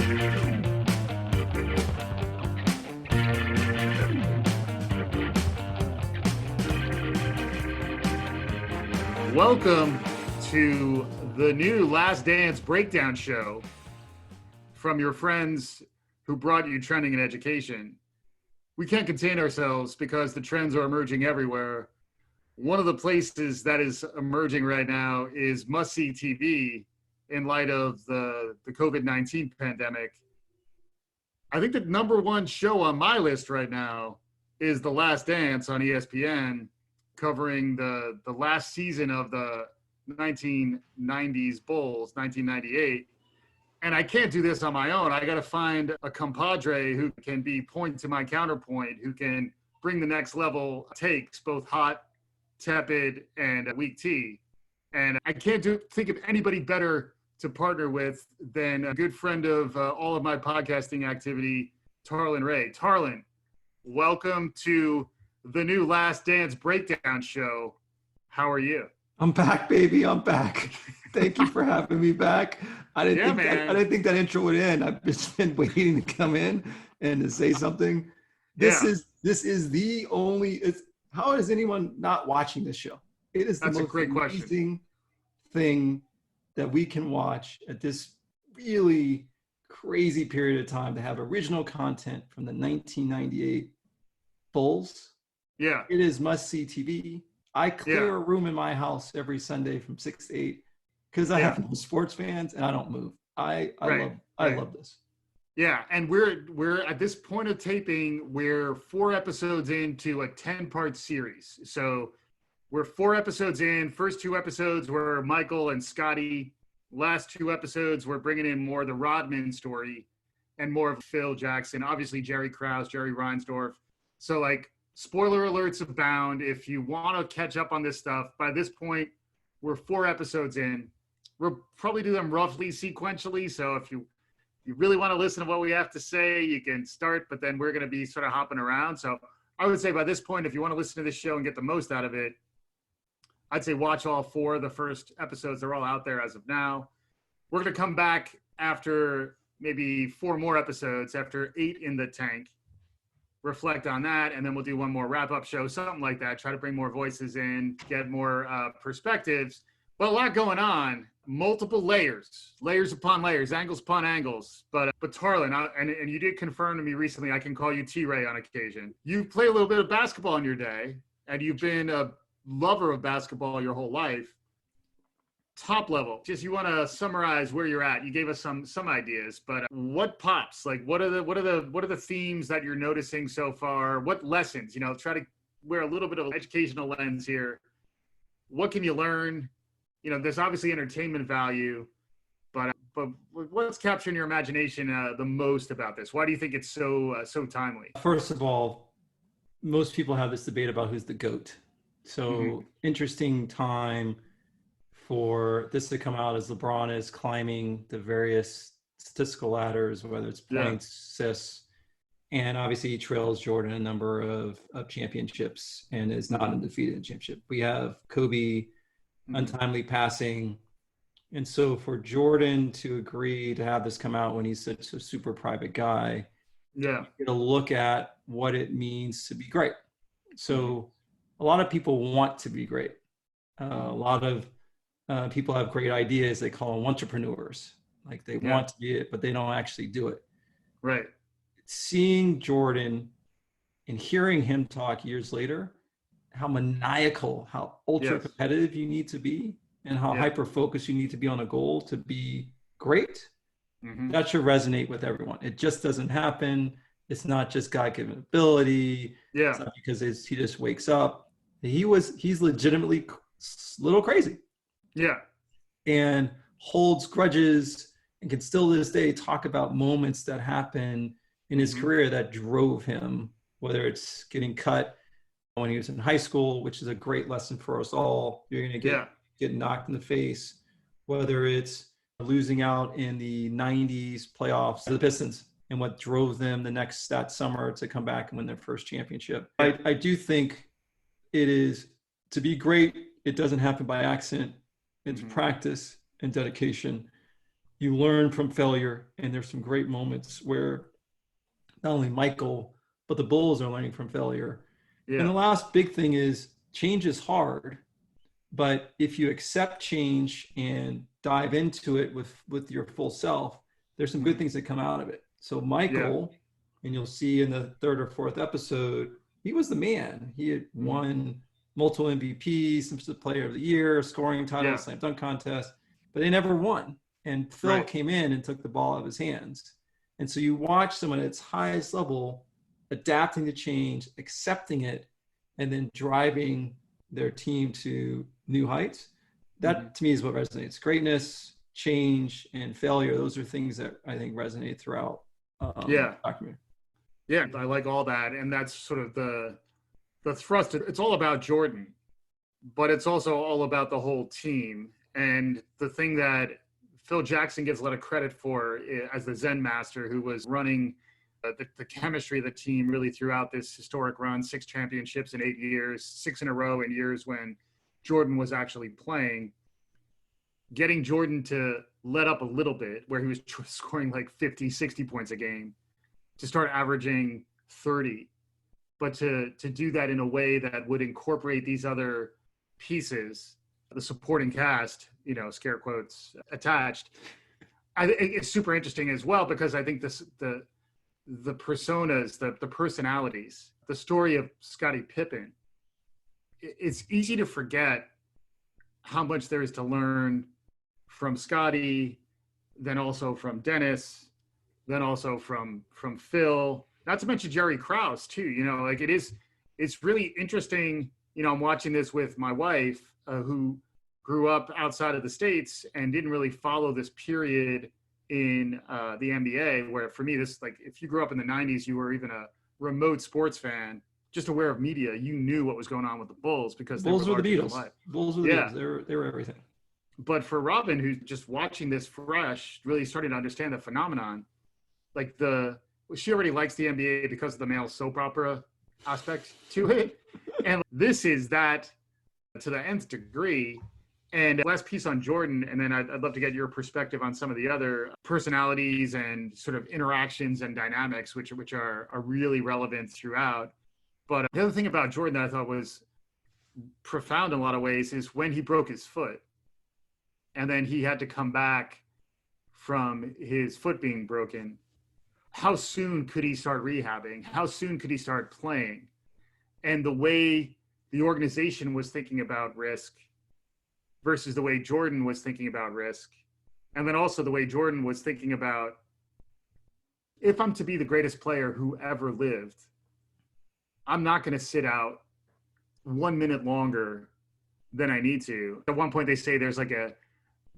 Welcome to the new Last Dance Breakdown Show from your friends who brought you trending in education. We can't contain ourselves because the trends are emerging everywhere. One of the places that is emerging right now is must-see TV in light of the COVID-19 pandemic. I think the number one show on my list right now is The Last Dance on ESPN, covering the last season of the 1990s Bulls, 1998. And I can't do this on my own. I got to find a compadre who can be point to my counterpoint, who can bring the next level takes, both hot, tepid, and weak tea. And I can't think of anybody better to partner with than a good friend of all of my podcasting activity, Tarlin Ray. Tarlin, welcome to the new Last Dance Breakdown Show. How are you? I'm back, baby. I'm back. Thank you for having me back. I didn't think that intro would end. I've just been waiting to come in and to say something. This is the only. How is anyone not watching this show? It is the most amazing thing that we can watch at this really crazy period of time, to have original content from the 1998 Bulls. Yeah, it is must-see TV. I clear a room in my house every Sunday from 6 to 8 because I have no sports fans and I don't move. I love this. Yeah, and we're at this point of taping, we're 4 episodes into a 10-part series. So we're 4 episodes in. First 2 episodes were Michael and Scotty. Last 2 episodes, we're bringing in more of the Rodman story and more of Phil Jackson. Obviously, Jerry Krause, Jerry Reinsdorf. So, spoiler alerts abound. If you want to catch up on this stuff, by this point, we're 4 episodes in. We'll probably do them roughly sequentially. So if you really want to listen to what we have to say, you can start, but then we're going to be sort of hopping around. So I would say by this point, if you want to listen to this show and get the most out of it, I'd say watch all 4 of the first episodes. They're all out there as of now. We're going to come back after maybe 4 more episodes, after 8 in the tank, reflect on that, and then we'll do one more wrap-up show, something like that. Try to bring more voices in, get more perspectives. But a lot going on, multiple layers upon layers, angles upon angles. But Tarlin, and you did confirm to me recently, I can call you T-Ray on occasion. You play a little bit of basketball in your day, and you've been a lover of basketball your whole life. Top level, just you want to summarize where you're at. You gave us some ideas, but what pops? What are the themes that you're noticing so far? What lessons? Try to wear a little bit of an educational lens here. What can you learn? There's obviously entertainment value, but what's capturing your imagination the most about this? Why do you think it's so timely? First of all, most people have this debate about who's the GOAT. So interesting time for this to come out as LeBron is climbing the various statistical ladders, whether it's points, assists, and obviously he trails Jordan a number of championships and is not undefeated in championship. We have Kobe untimely passing. And so for Jordan to agree to have this come out when he's such a super private guy, you get a look at what it means to be great. So a lot of people want to be great. A lot of people have great ideas. They call them entrepreneurs. They want to be it, but they don't actually do it. Right. Seeing Jordan and hearing him talk years later, how maniacal, how ultra competitive you need to be, and how hyper-focused you need to be on a goal to be great, that should resonate with everyone. It just doesn't happen. It's not just God-given ability. It's not because he just wakes up. He's legitimately a little crazy. Yeah. And holds grudges and can still to this day talk about moments that happened in his career that drove him, whether it's getting cut when he was in high school, which is a great lesson for us all. You're going to get knocked in the face, whether it's losing out in the 90s playoffs to the Pistons and what drove them that summer to come back and win their first championship. I do think it is, to be great, it doesn't happen by accident. It's practice and dedication. you learn from failure, and there's some great moments where not only Michael, but the Bulls are learning from failure. And Yeah. the last big thing is change is hard, but if you accept change and dive into it with your full self, there's some good things that come out of it. So Yeah. Michael, and you'll see in the third or fourth episode, he was the man. He had Mhm. won multiple MVPs, some player of the year, scoring titles, Yeah. slam dunk contest, but they never won. And Phil Right. came in and took the ball out of his hands. And so you watch someone at its highest level adapting to change, accepting it, and then driving their team to new heights. That to me is what resonates. Greatness, change, and failure. Those are things that I think resonate throughout Yeah. documentary. Yeah. I like all that. And that's sort of the thrust. It's all about Jordan, but it's also all about the whole team. And the thing that Phil Jackson gives a lot of credit for as the Zen master who was running the chemistry of the team really throughout this historic run, 6 championships in 8 years, 6 in a row in years when Jordan was actually playing. Getting Jordan to let up a little bit where he was scoring like 50, 60 points a game to start averaging 30, but to do that in a way that would incorporate these other pieces, the supporting cast, scare quotes attached. It's super interesting as well because I think the personas, the personalities, the story of Scottie Pippen, it's easy to forget how much there is to learn from Scottie, then also from Dennis, then also from Phil, not to mention Jerry Krause too. It's really interesting. I'm watching this with my wife who grew up outside of the States and didn't really follow this period in the NBA, where for me, this, like, if you grew up in the 90s, you were even a remote sports fan, just aware of media, you knew what was going on with the Bulls because they were Bulls were the larger than Beatles. life. Bulls were the Yeah. Beatles. They were everything. But for Robin, who's just watching this fresh, really starting to understand the phenomenon, like she already likes the NBA because of the male soap opera aspect to it. And this is that to the nth degree. And last piece on Jordan, and then I'd love to get your perspective on some of the other personalities and sort of interactions and dynamics, which are really relevant throughout. But the other thing about Jordan that I thought was profound in a lot of ways is when he broke his foot and then he had to come back from his foot being broken. How soon could he start rehabbing? How soon could he start playing? And the way the organization was thinking about risk versus the way Jordan was thinking about risk. And then also the way Jordan was thinking about, if I'm to be the greatest player who ever lived, I'm not going to sit out 1 minute longer than I need to. At one point they say there's like a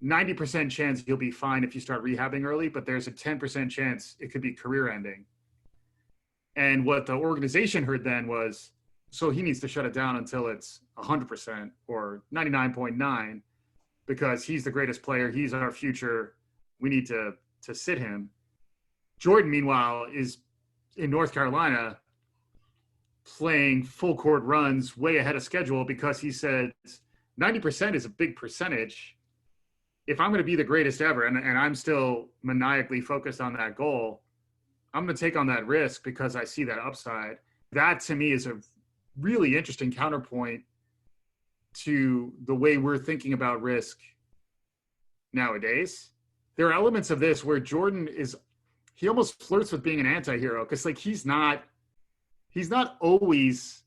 90% chance you'll be fine if you start rehabbing early, but there's a 10% chance it could be career ending. And what the organization heard then was, so he needs to shut it down until it's 100% or 99.9 because he's the greatest player. He's our future. We need to sit him. Jordan, meanwhile, is in North Carolina playing full court runs way ahead of schedule because he said 90% is a big percentage. If I'm going to be the greatest ever, and I'm still maniacally focused on that goal, I'm going to take on that risk because I see that upside. That to me is a really interesting counterpoint to the way we're thinking about risk nowadays. There are elements of this where Jordan he almost flirts with being an anti-hero because like he's not always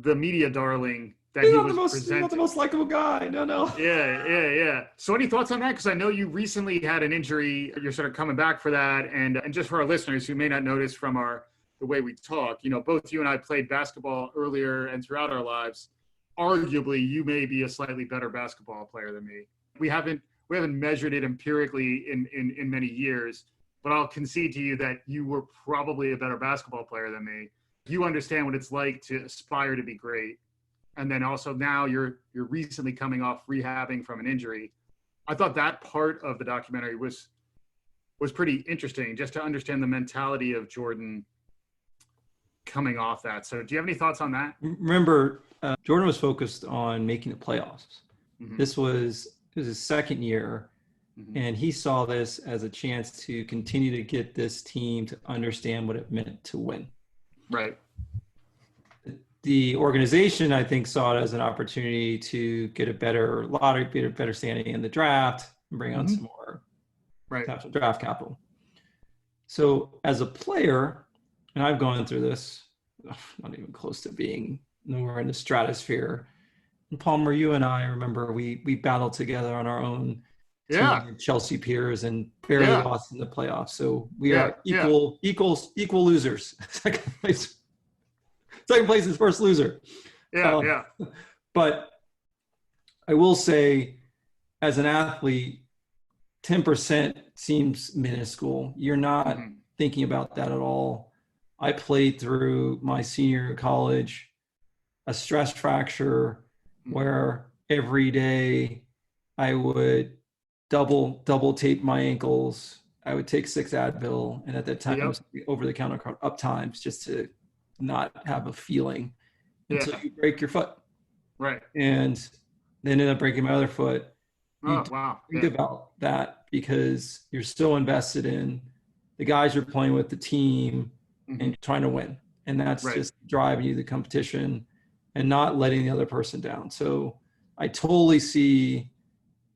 the media darling that he was presenting. He's not the most likable guy. No. Yeah. So any thoughts on that? Because I know you recently had an injury. You're sort of coming back for that. And just for our listeners who may not notice from the way we talk, both you and I played basketball earlier and throughout our lives. Arguably, you may be a slightly better basketball player than me. We haven't measured it empirically in many years, but I'll concede to you that you were probably a better basketball player than me. You understand what it's like to aspire to be great. And then also now you're recently coming off rehabbing from an injury. I thought that part of the documentary was pretty interesting just to understand the mentality of Jordan coming off that. So do you have any thoughts on that? Remember, Jordan was focused on making the playoffs. Mm-hmm. It was his second year. Mm-hmm. And he saw this as a chance to continue to get this team to understand what it meant to win. Right. The organization, I think, saw it as an opportunity to get a better lottery, get a better standing in the draft, and bring on some more draft capital. So as a player, and I've gone through this, not even close to being nowhere in the stratosphere. And Palmer, you and I remember we battled together on our own team, Chelsea peers, and barely lost in the playoffs. So we are equal losers. Second place is first loser. But I will say, as an athlete, 10% seems minuscule. You're not thinking about that at all. I played through my senior year of college a stress fracture where every day I would double tape my ankles. I would take 6 Advil, and at that time it was over the counter up times just to not have a feeling until you break your foot. Right. And then ended up breaking my other foot. Think Yeah. about that because you're still invested in the guys you're playing with, the team, and you're trying to win. And that's just driving you to the competition and not letting the other person down. So I totally see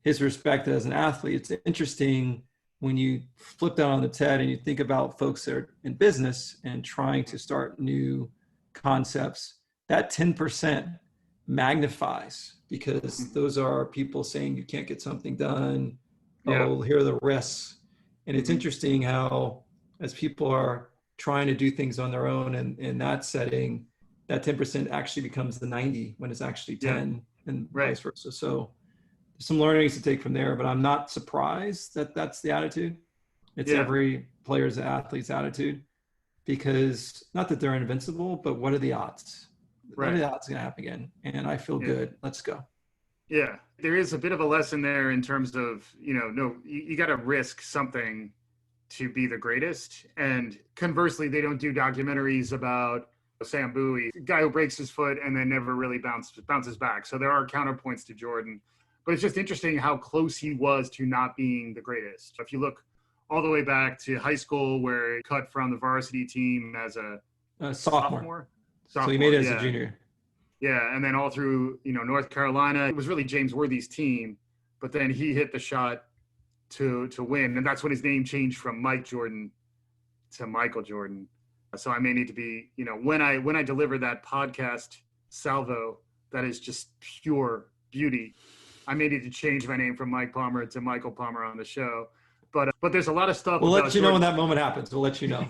his respect as an athlete. It's interesting when you flip that on its head and you think about folks that are in business and trying to start new concepts, that 10% magnifies because those are people saying you can't get something done. Oh, here are the risks. And it's interesting how as people are trying to do things on their own and in that setting, that 10% actually becomes the 90 when it's actually 10 and vice versa. So there's some learnings to take from there, but I'm not surprised that that's the attitude. It's every player's athlete's attitude because not that they're invincible, but what are the odds? What are the odds going to happen again? And I feel good. Let's go. Yeah, there is a bit of a lesson there in terms of, you got to risk something to be the greatest. And conversely, they don't do documentaries about Sam Bowie, a guy who breaks his foot and then never really bounces back. So there are counterpoints to Jordan. But it's just interesting how close he was to not being the greatest. If you look all the way back to high school where he cut from the varsity team as a sophomore. So he made it as a junior. Yeah, and then all through, North Carolina, it was really James Worthy's team, but then he hit the shot to win, and that's when his name changed from Mike Jordan to Michael Jordan. So I may need to be, when I deliver that podcast salvo, that is just pure beauty, I may need to change my name from Mike Palmer to Michael Palmer on the show. But there's a lot of stuff. We'll let you know when that moment happens. We'll let you know.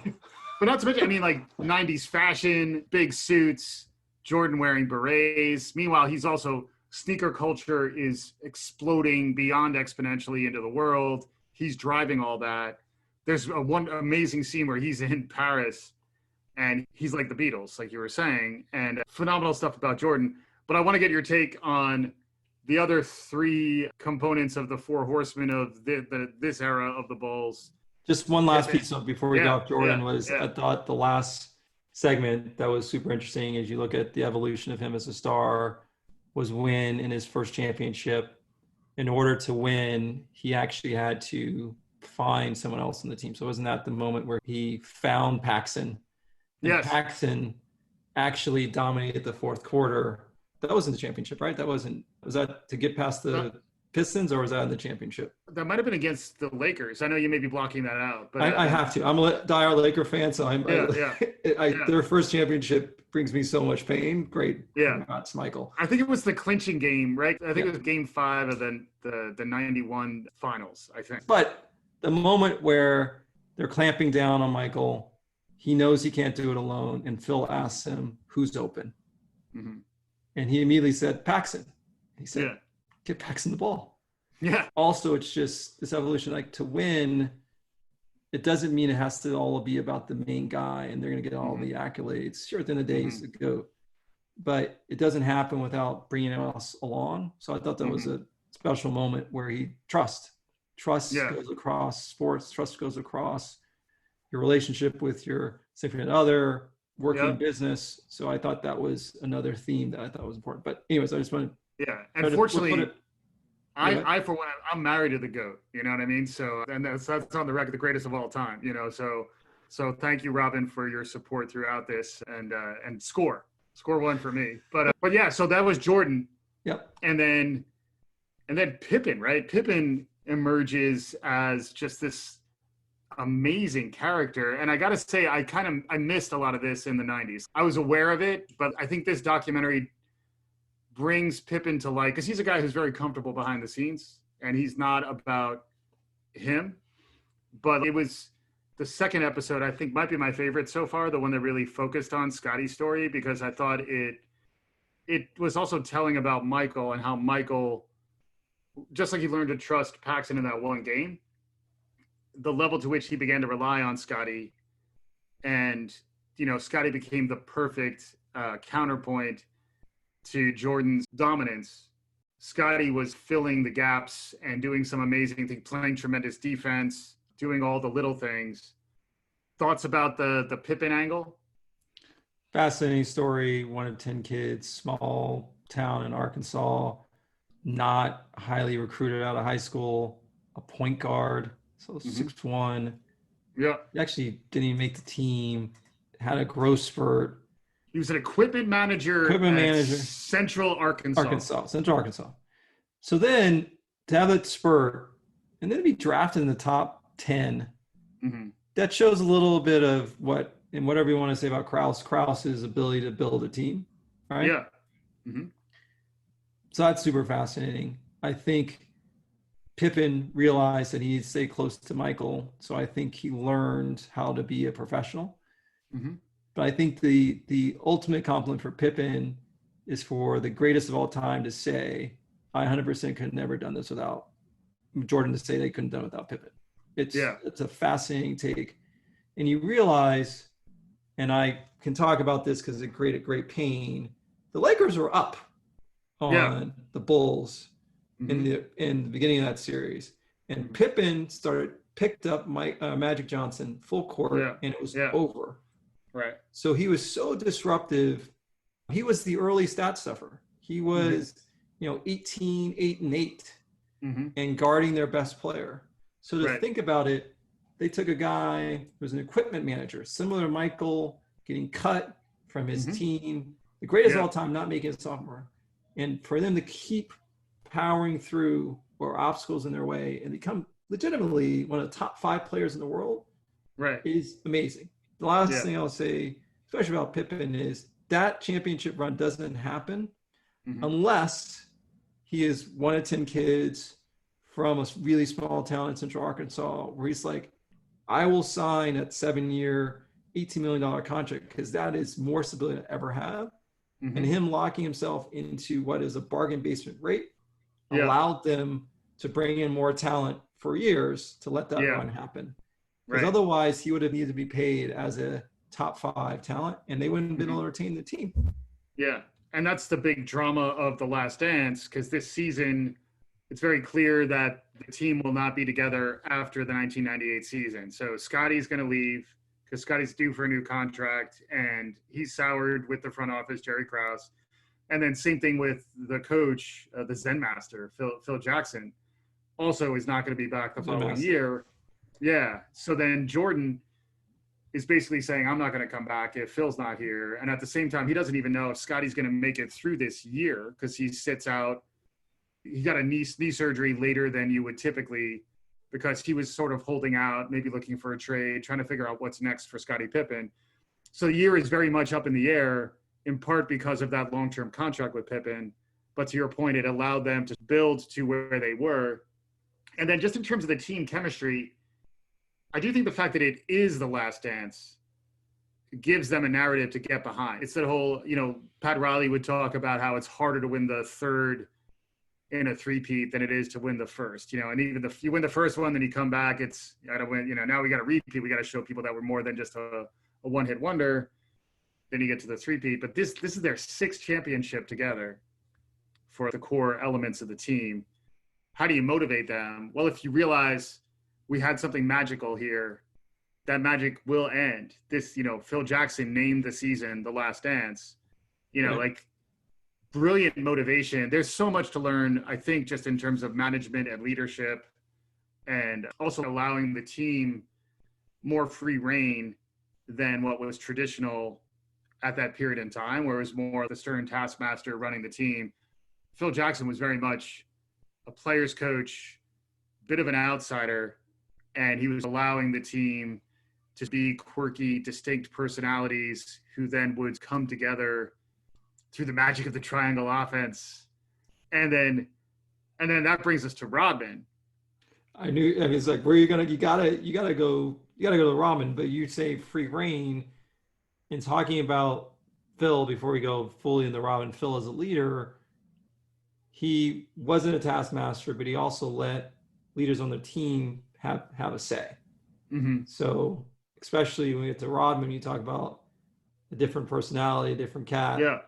But not to mention, like 90s fashion, big suits, Jordan wearing berets. Meanwhile, he's also, sneaker culture is exploding beyond exponentially into the world. He's driving all that. There's one amazing scene where he's in Paris and he's like the Beatles, like you were saying, and phenomenal stuff about Jordan. But I want to get your take on the other 3 components of the 4 horsemen of this era of the Bulls. Just one last piece before we go off Jordan I thought the last segment that was super interesting as you look at the evolution of him as a star was when in his first championship, in order to win, he actually had to find someone else in the team. So wasn't that the moment where he found Paxson? And Paxson actually dominated the fourth quarter. That wasn't the championship, right? Was that to get past the Pistons, or was that in the championship? That might have been against the Lakers. I know you may be blocking that out, but I have to. I'm a diehard Laker fan, so their first championship brings me so much pain. Great, congrats, Michael. I think it was the clinching game, right? I think it was Game 5 of the '91 Finals. I think. But the moment where they're clamping down on Michael, he knows he can't do it alone, and Phil asks him, "Who's open?" Mm-hmm. And he immediately said, "Paxson." He said, "Get Paxson the ball." Yeah. Also, it's just this evolution, like to win, it doesn't mean it has to all be about the main guy and they're going to get all the accolades. Sure, at the end of the day, he's the GOAT. But it doesn't happen without bringing us along. So I thought that was a special moment where he trust goes across sports, trust goes across your relationship with your significant other, working business. So I thought that was another theme that I thought was important. But anyways, I just wanted unfortunately, Yeah. I for one, I'm married to the GOAT. You know what I mean? So, and that's on the record, the greatest of all time. You know, so thank you, Robin, for your support throughout this, and score one for me. But yeah, so that was Jordan, Yep. and then Pippen, right? Pippen emerges as just this amazing character, and I gotta say, I missed a lot of this in the '90s. I was aware of it, but I think this documentary brings Pippen to light because he's a guy who's very comfortable behind the scenes, and he's not about him. But it was the second episode, I think, might be my favorite so far, the one that really focused on Scotty's story, because I thought it was also telling about Michael and how Michael, just like he learned to trust Paxson in that one game, the level to which he began to rely on Scotty, and Scotty became the perfect counterpoint to Jordan's dominance. Scotty was filling the gaps and doing some amazing things, playing tremendous defense, doing all the little things. Thoughts about the Pippen angle? Fascinating story. One of 10 kids, small town in Arkansas, not highly recruited out of high school, a point guard, so 6'1". Yeah. He actually didn't even make the team, had a growth spurt. He was an equipment manager Central Arkansas. Central Arkansas. So then to have that spurt and then to be drafted in the top 10, that shows a little bit of and whatever you want to say about Krause's ability to build a team, right? Yeah. So that's super fascinating. I think Pippen realized that he needed to stay close to Michael. So I think he learned how to be a professional. But I think the ultimate compliment for Pippen is for the greatest of all time to say, I 100% could have never done this without Jordan, to say they couldn't have done it without Pippen. It's a fascinating take. And you realize, and I can talk about this because it created great pain, the Lakers were up on the Bulls in the beginning of that series. And Pippen picked up Magic Johnson full court, and it was over. Right. So he was so disruptive. He was the early stat stuffer. He was, 18, 8 and 8, and guarding their best player. So to think about it, they took a guy who was an equipment manager, similar to Michael, getting cut from his team, the greatest of all time, not making a sophomore. And for them to keep powering through or obstacles in their way and become legitimately one of the top 5 players in the world is amazing. The last thing I'll say, especially about Pippen, is that championship run doesn't happen unless he is one of 10 kids from a really small town in Central Arkansas where he's like, I will sign a 7-year, $18 million contract because that is more stability than I ever have. And him locking himself into what is a bargain basement rate allowed them to bring in more talent for years to let that run happen. Because otherwise he would have needed to be paid as a top 5 talent and they wouldn't have been able to retain the team. Yeah. And that's the big drama of The Last Dance, because this season, it's very clear that the team will not be together after the 1998 season. So Scotty's going to leave because Scotty's due for a new contract, and he's soured with the front office, Jerry Krause. And then same thing with the coach, the Zen master, Phil Jackson, also is not going to be back the following year. Yeah. So then Jordan is basically saying, I'm not going to come back if Phil's not here. And at the same time, he doesn't even know if Scotty's going to make it through this year because he sits out. He got a knee surgery later than you would typically, because he was sort of holding out, maybe looking for a trade, trying to figure out what's next for Scottie Pippen. So the year is very much up in the air, in part because of that long-term contract with Pippen. But to your point, it allowed them to build to where they were. And then just in terms of the team chemistry, I do think the fact that it is The Last Dance gives them a narrative to get behind. It's that whole, Pat Riley would talk about how it's harder to win the third in a three-peat than it is to win the first, and even if you win the first one, then you come back, it's, you gotta win, now we got to repeat. We got to show people that we're more than just a one-hit wonder. Then you get to the three-peat. But this is their 6th championship together for the core elements of the team. How do you motivate them? Well, if you realize we had something magical here, that magic will end. This, Phil Jackson named the season The Last Dance. brilliant motivation. There's so much to learn, I think, just in terms of management and leadership, and also allowing the team more free reign than what was traditional at that period in time, where it was more the stern taskmaster running the team. Phil Jackson was very much a player's coach, bit of an outsider, and he was allowing the team to be quirky, distinct personalities who then would come together through the magic of the triangle offense. And then that brings us to Rodman. I knew. I mean, it's like, where are you gonna? You gotta go to ramen. But you say free reign in talking about Phil before we go fully in the ramen. Phil as a leader, he wasn't a taskmaster, but he also let leaders on the team have a say. Mm-hmm. So especially when we get to Rodman, you talk about a different personality, a different cat, Yeah.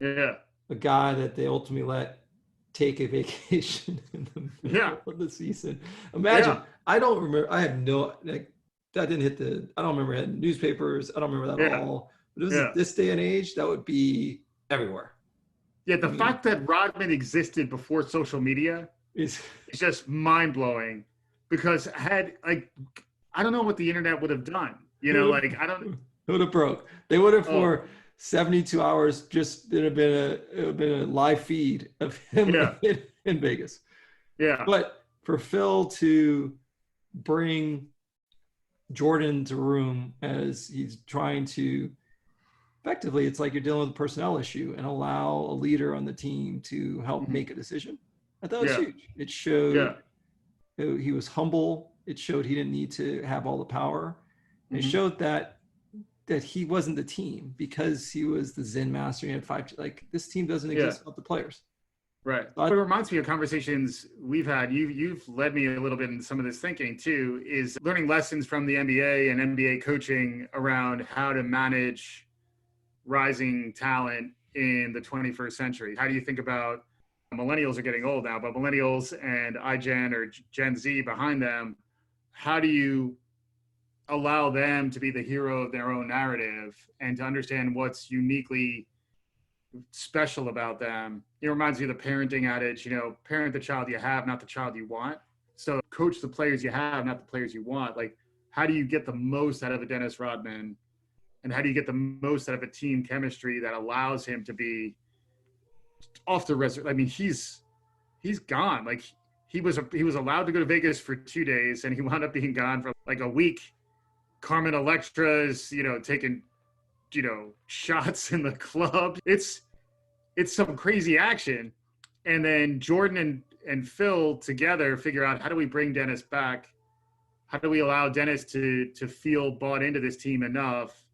Yeah. a guy that they ultimately let take a vacation in the Yeah. middle of the season. Imagine, Yeah. I don't remember, I have no, like, that didn't hit I don't remember it newspapers. I don't remember that at Yeah. all. But this is Yeah. this day and age, that would be everywhere. Yeah. I The mean, fact that Rodman existed before social media it's, is just mind blowing, because I don't know what the internet would have done. You know, like I don't. it would have broke. They would have Oh, for 72 hours just it would have been a live feed of him yeah. in Vegas. Yeah. But for Phil to bring Jordan to room as he's trying to effectively, it's like you're dealing with a personnel issue and allow a leader on the team to help Mm-hmm. make a decision. I thought it was Yeah. huge. It showed Yeah. he was humble. It showed he didn't need to have all the power. It Mm-hmm. showed that he wasn't the team because he was the Zen master. He had five. Like, this team doesn't Yeah. exist without the players. Right. So It reminds me of conversations we've had. You've led me a little bit in some of this thinking too, is learning lessons from the NBA and NBA coaching around how to manage rising talent in the 21st century. How do you think about millennials are getting old now, but millennials and iGen or Gen Z behind them, how do you allow them to be the hero of their own narrative and to understand what's uniquely special about them? It reminds me of the parenting adage, parent the child you have, not the child you want. So coach the players you have, not the players you want. Like, how do you get the most out of a Dennis Rodman? And how do you get the most out of a team chemistry that allows him to be off the reserve? I mean, he's gone. Like, he was allowed to go to Vegas for 2 days, and he wound up being gone for like a week. Carmen Electra's, taking, shots in the club. It's some crazy action. And then Jordan and Phil together figure out, how do we bring Dennis back? How do we allow Dennis to feel bought into this team enough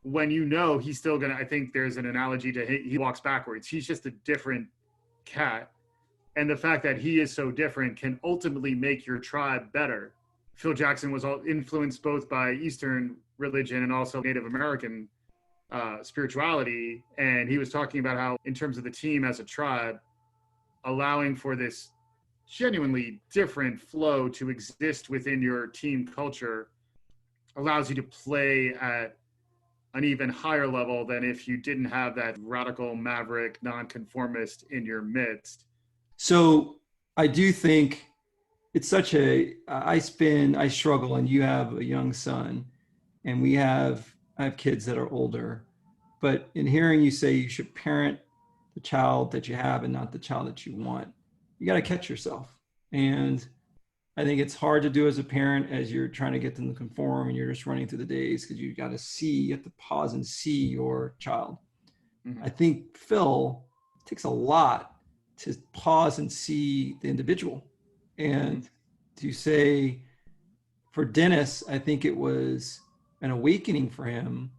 when he's still going to, I think there's an analogy to he walks backwards. He's just a different cat. And the fact that he is so different can ultimately make your tribe better. Phil Jackson was influenced both by Eastern religion and also Native American spirituality. And he was talking about how, in terms of the team as a tribe, allowing for this genuinely different flow to exist within your team culture allows you to play at an even higher level than if you didn't have that radical maverick nonconformist in your midst. So I do think it's such I struggle, and you have a young son, and I have kids that are older, but in hearing you say you should parent the child that you have and not the child that you want, you got to catch yourself. And I think it's hard to do as a parent as you're trying to get them to conform and you're just running through the days, because you have to pause and see your child. Mm-hmm. I think Phil, it takes a lot to pause and see the individual. And to say, for Dennis, I think it was an awakening for him,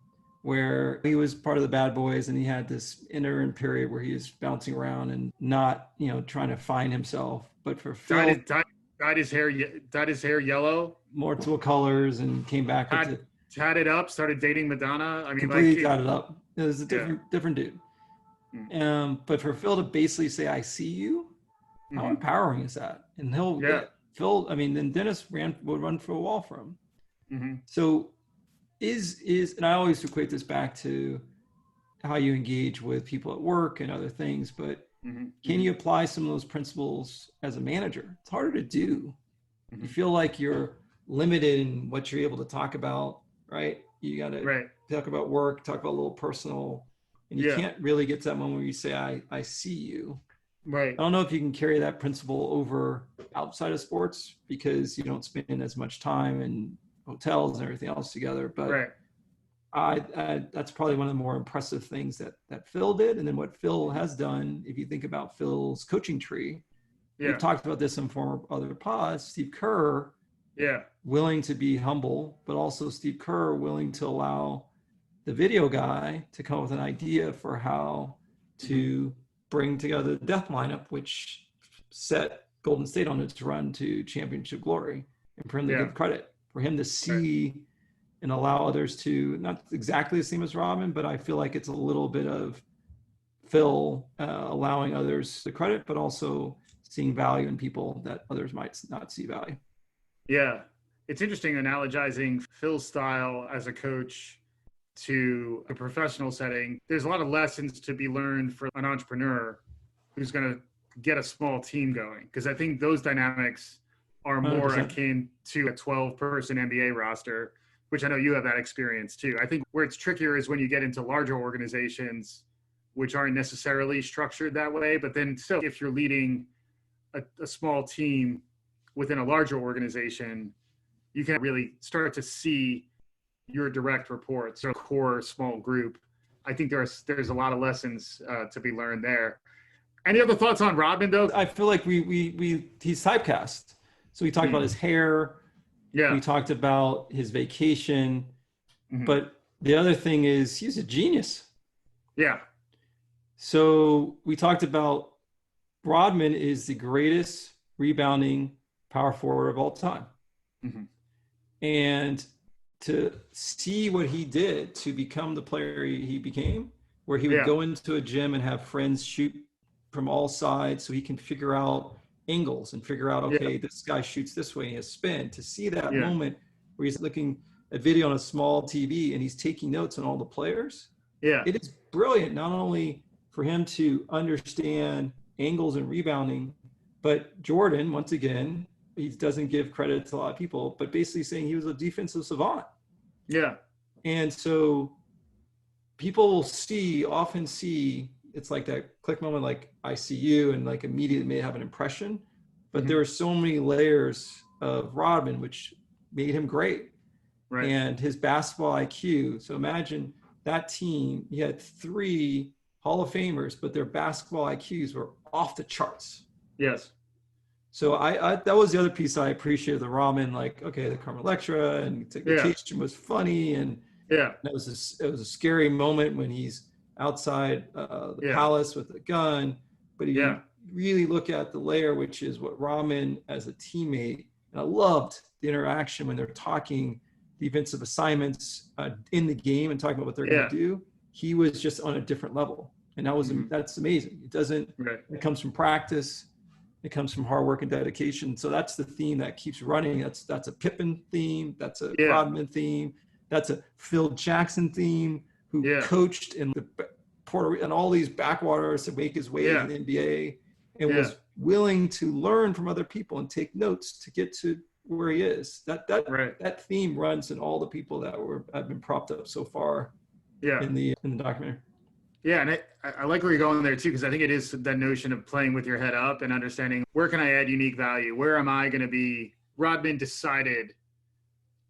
where he was part of the bad boys and he had this interim period where he was bouncing around and not, trying to find himself. But for Phil, dyed his hair yellow, multiple colors, and came back tatted up, started dating Madonna. I mean, completely tatted up. It was a different dude. But for Phil to basically say, "I see you," how empowering is that? And Phil, then Dennis would run for a wall for him. Mm-hmm. So and I always equate this back to how you engage with people at work and other things, but can you apply some of those principles as a manager? It's harder to do. You feel like you're limited in what you're able to talk about, right? You got to talk about work, talk about a little personal, and you can't really get to that moment where you say, I see you. Right. I don't know if you can carry that principle over outside of sports because you don't spend as much time in hotels and everything else together. But that's probably one of the more impressive things that Phil did. And then what Phil has done, if you think about Phil's coaching tree, we've talked about this in former other pods, Steve Kerr, willing to be humble, but also Steve Kerr willing to allow the video guy to come up with an idea for how to bring together the death lineup, which set Golden State on its run to championship glory, and for him to give credit, for him to see and allow others to, not exactly the same as Robin, but I feel like it's a little bit of Phil allowing others the credit, but also seeing value in people that others might not see value. Yeah. It's interesting analogizing Phil's style as a coach to a professional setting. There's a lot of lessons to be learned for an entrepreneur who's going to get a small team going. Because I think those dynamics are more 100%. Akin to a 12-person NBA roster, which I know you have that experience too. I think where it's trickier is when you get into larger organizations, which aren't necessarily structured that way. But then still, if you're leading a small team within a larger organization, you can really start to see your direct reports or core small group. I think there's a lot of lessons to be learned there. Any other thoughts on Rodman though? I feel like he's typecast. So we talked about his hair. Yeah. We talked about his vacation. But the other thing is he's a genius. Yeah. So we talked about Rodman is the greatest rebounding power forward of all time. And to see what he did to become the player he became, where he would go into a gym and have friends shoot from all sides so he can figure out angles and figure out, okay, this guy shoots this way, he has spin. To see that moment where he's looking at video on a small TV and he's taking notes on all the players, it is brilliant, not only for him to understand angles and rebounding, but Jordan, once again, he doesn't give credit to a lot of people, but basically saying he was a defensive savant. Yeah. And so people will often see, it's like that click moment, like I see you, and like immediately may have an impression, but there are so many layers of Rodman, which made him great. Right. And his basketball IQ. So imagine that team, you had 3 Hall of Famers, but their basketball IQs were off the charts. Yes. So I that was the other piece I appreciated the Ramen, like, okay, the Carmen Electra and vacation was funny, and it was a scary moment when he's outside the palace with a gun, but you really look at the layer, which is what Ramen as a teammate, and I loved the interaction when they're talking defensive assignments in the game and talking about what they're going to do. He was just on a different level, and that's amazing. It doesn't. It comes from practice. It comes from hard work and dedication. So that's the theme that keeps running. That's a Pippen theme. That's a Rodman theme. That's a Phil Jackson theme, who coached in the Puerto Rico and all these backwaters to make his way in the NBA, and was willing to learn from other people and take notes to get to where he is. That theme runs in all the people that have been propped up so far in the documentary. Yeah, and I like where you're going there too, because I think it is that notion of playing with your head up and understanding where can I add unique value? Where am I going to be? Rodman decided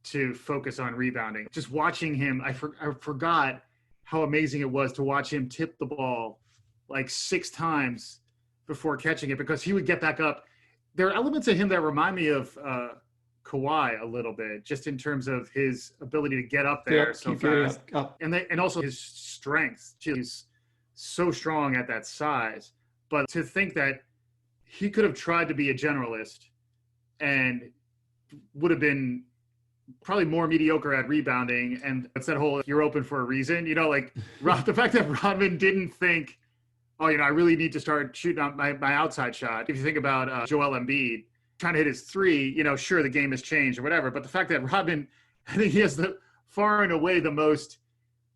to focus on rebounding. Just watching him, I forgot how amazing it was to watch him tip the ball like 6 times before catching it, because he would get back up. There are elements of him that remind me of Kawhi a little bit, just in terms of his ability to get up there so fast, and also his strength. He's so strong at that size. But to think that he could have tried to be a generalist and would have been probably more mediocre at rebounding, and it's that whole "you're open for a reason," like the fact that Rodman didn't think, I really need to start shooting out my outside shot. If you think about Joel Embiid trying to hit his 3, sure, the game has changed or whatever, but the fact that Rodman, I think he has far and away the most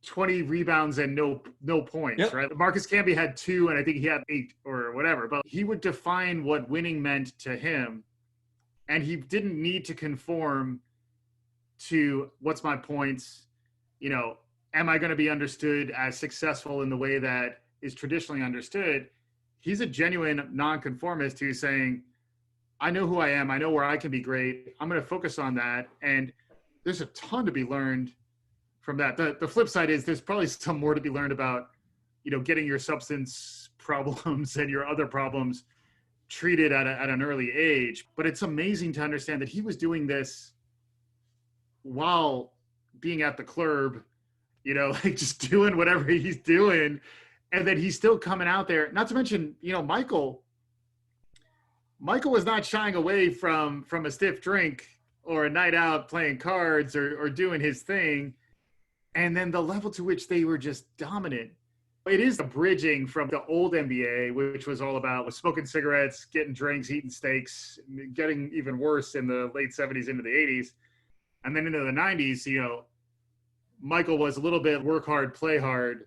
20 rebounds and no points, Yep. right? Marcus Camby had 2, and I think he had 8 or whatever. But he would define what winning meant to him, and he didn't need to conform to what's my points, am I going to be understood as successful in the way that is traditionally understood? He's a genuine nonconformist who's saying, I know who I am. I know where I can be great. I'm going to focus on that. And there's a ton to be learned from that. The flip side is there's probably some more to be learned about, getting your substance problems and your other problems treated at an early age. But it's amazing to understand that he was doing this while being at the club, like just doing whatever he's doing. And then he's still coming out there. Not to mention, Michael was not shying away from a stiff drink or a night out playing cards or doing his thing. And then the level to which they were just dominant. It is a bridging from the old NBA, which was all about smoking cigarettes, getting drinks, eating steaks, getting even worse in the late 70s into the 80s. And then into the 90s, Michael was a little bit work hard, play hard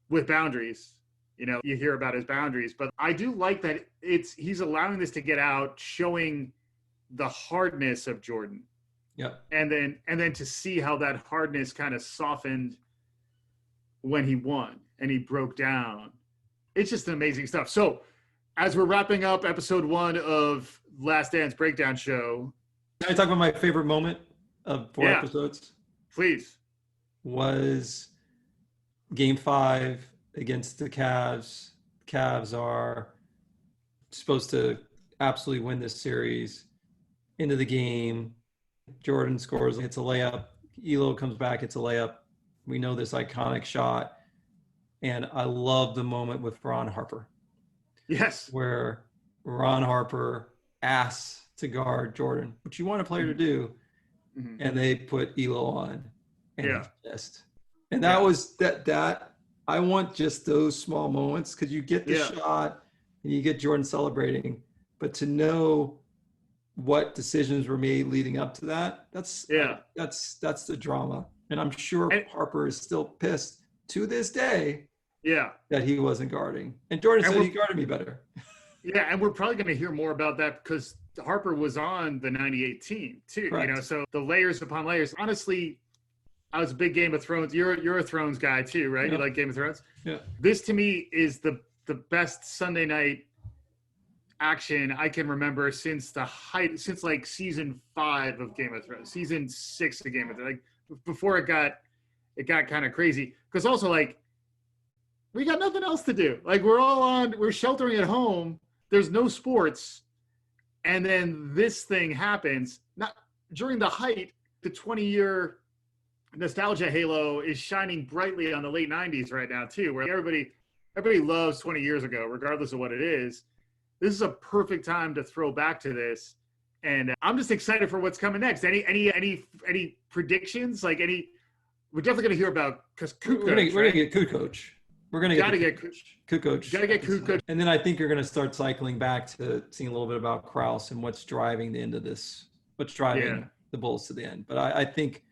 with boundaries. You hear about his boundaries, but I do like that he's allowing this to get out, showing the hardness of Jordan. Yeah. And then to see how that hardness kind of softened when he won and he broke down. It's just amazing stuff. So as we're wrapping up episode 1 of Last Dance Breakdown Show. Can I talk about my favorite moment of 4 episodes? Please. Was Game 5 against the Cavs. Cavs are supposed to absolutely win this series. Into the game, Jordan scores, it's a layup. Elo comes back, it's a layup. We know this iconic shot. And I love the moment with Ron Harper. Yes. Where Ron Harper asks to guard Jordan, which you want a player to do. Mm-hmm. And they put Elo on. And and that was that I want just those small moments, because you get the shot and you get Jordan celebrating, but to know what decisions were made leading up to that, that's the drama. And I'm sure Harper is still pissed to this day that he wasn't guarding. And Jordan said he guarded me better. Yeah, and we're probably going to hear more about that because Harper was on the 98 team too. Correct. So the layers upon layers. Honestly, I was a big Game of Thrones. You're a Thrones guy too, right? You like Game of Thrones? Yeah. This to me is the best Sunday night action I can remember since like season 5 of Game of Thrones, season 6 of Game of Thrones, like before it got kind of crazy. Because also, like, we got nothing else to do. Like, we're sheltering at home. There's no sports. And then this thing happens. Not during the height, the 20-year nostalgia halo is shining brightly on the late 90s right now too, where everybody loves 20 years ago, regardless of what it is. This is a perfect time to throw back to this. And I'm just excited for what's coming next. Any predictions? We're definitely going to hear about, because we're going to get Kukoc. We're going to get Kukoc. Got to get Kukoc. And then I think you're going to start cycling back to seeing a little bit about Krause and what's driving the end of this, what's driving the Bulls to the end. But I think,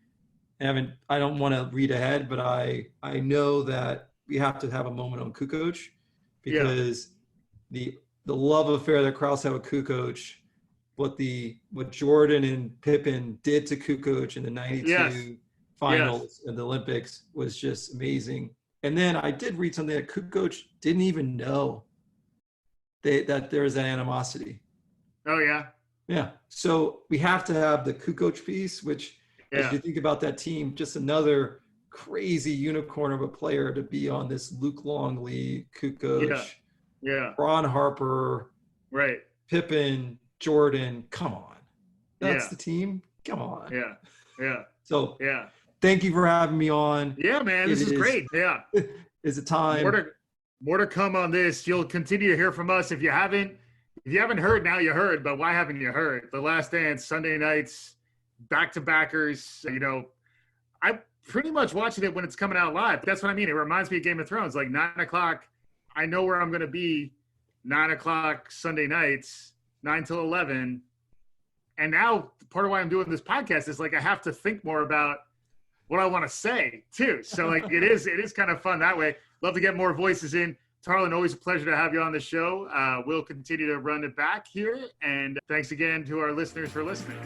I don't want to read ahead, but I know that we have to have a moment on Kukoc, because the love affair that Krause had with Kukoc, what Jordan and Pippen did to Kukoc in the 92 finals and the Olympics was just amazing. And then I did read something that Kukoc didn't even know that there is that animosity. Oh, yeah? Yeah. So we have to have the Kukoc piece, which, as you think about that team, just another crazy unicorn of a player to be on this Luke Longley, Kukoc, Ron Harper, right? Pippen, Jordan. Come on, that's the team. Come on. Yeah. So thank you for having me on. Yeah, man, this is great. Yeah, is it time? More to come on this. You'll continue to hear from us. If you haven't heard, now you heard. But why haven't you heard? The Last Dance Sunday nights. Back-to-backers, I'm pretty much watching it when it's coming out live. That's what I mean. It reminds me of Game of Thrones, like 9 o'clock. I know where I'm going to be 9 o'clock Sunday nights, 9 till 11. And now part of why I'm doing this podcast is like I have to think more about what I want to say too. So like it is kind of fun that way. Love to get more voices in. Tarlin, always a pleasure to have you on the show. We'll continue to run it back here. And thanks again to our listeners for listening.